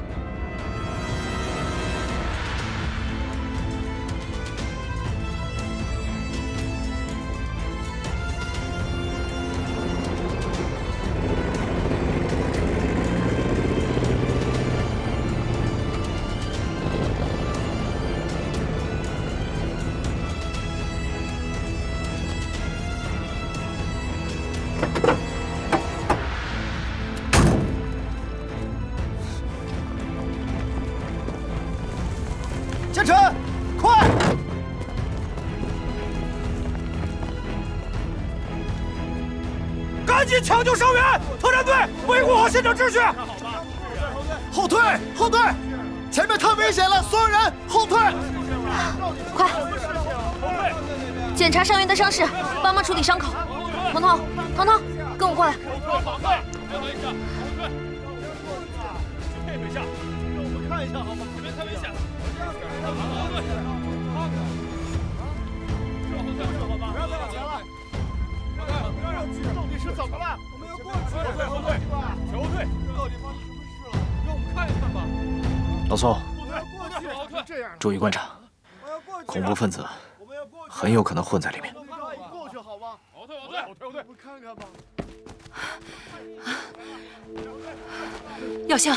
建成，快！赶紧抢救伤员！特战队维护好现场秩序！后退，后退！前面太危险了，所有人后退！快！检查伤员的伤势，帮忙处理伤口。彤彤，彤彤，跟我过来。配合一下，让我们看一下好吗？这边太危险了。到底是怎么了？我们要过去！后退，后退，后退！到底发生什么事了？让我们看一看吧。老宋，这样，注意观察，恐怖分子很有可能混在里面。过去好吗？后退，后退，后退，后退！我们看看吧。耀香。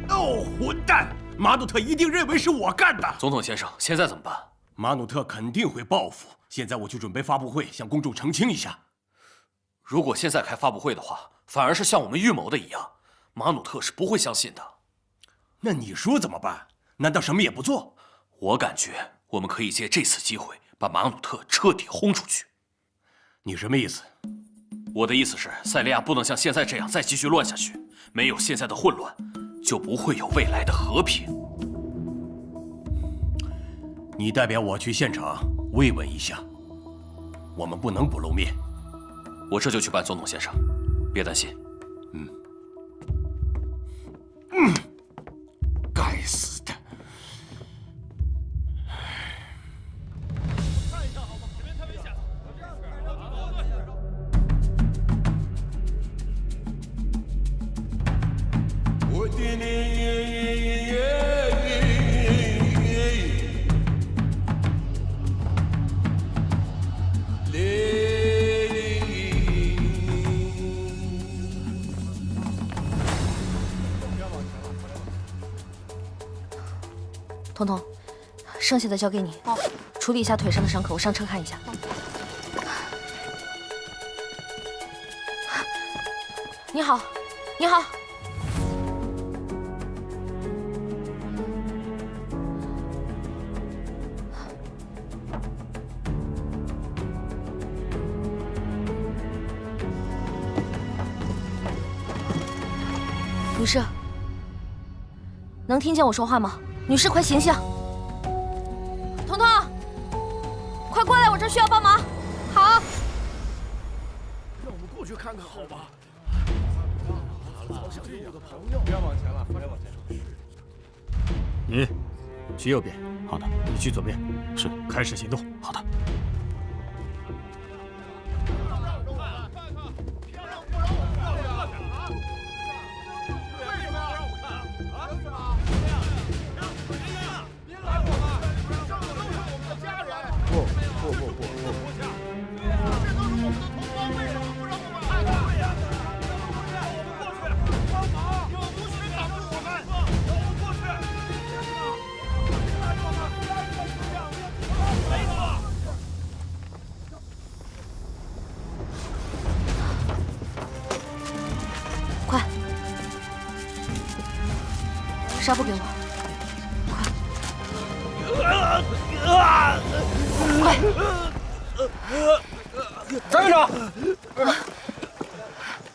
哦，混蛋！马努特一定认为是我干的。总统先生，现在怎么办？马努特肯定会报复。现在我去准备发布会，向公众澄清一下。如果现在开发布会的话，反而是像我们预谋的一样，马努特是不会相信的。那你说怎么办？难道什么也不做？我感觉我们可以借这次机会把马努特彻底轰出去。你什么意思？我的意思是，塞利亚不能像现在这样再继续乱下去。没有现在的混乱，就不会有未来的和平。你代表我去现场慰问一下，我们不能不露面。我这就去办，总统先生，别担心。该死的！看一下好吗？这边太危险了。彤彤，剩下的交给你。处理一下腿上的伤口，我上车看一下。你好，你好。女士，能听见我说话吗？女士，快醒醒！彤彤，快过来，我这需要帮忙。好。让我们过去看看，好吧？好想念我的朋友。不要往前了，不要往前。你去右边。好的。你去左边。是。开始行动。好的。纱布给我，快！张院长，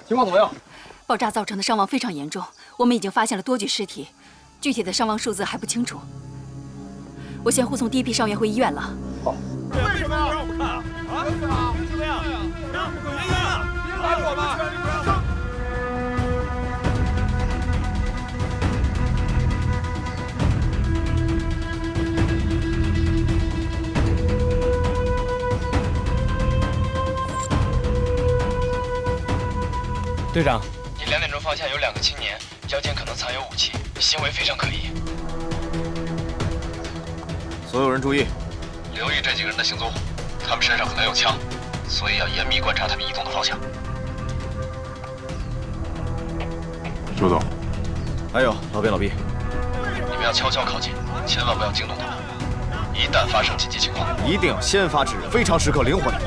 情况怎么样？爆炸造成的伤亡非常严重，我们已经发现了多具尸体，具体的伤亡数字还不清楚。我先护送第一批伤员回医院了。好。为什么要让我们看啊？为什么呀？让我们回医院啊！别拦我们！队长，你2点钟方向有2个青年，腰间可能藏有武器，行为非常可疑。所有人注意，留意这几个人的行踪，他们身上可能有枪，所以要严密观察他们移动的方向。周总，还有老边老毕，你们要悄悄靠近，千万不要惊动他们。一旦发生紧急情况，一定要先发制人，非常时刻灵活点。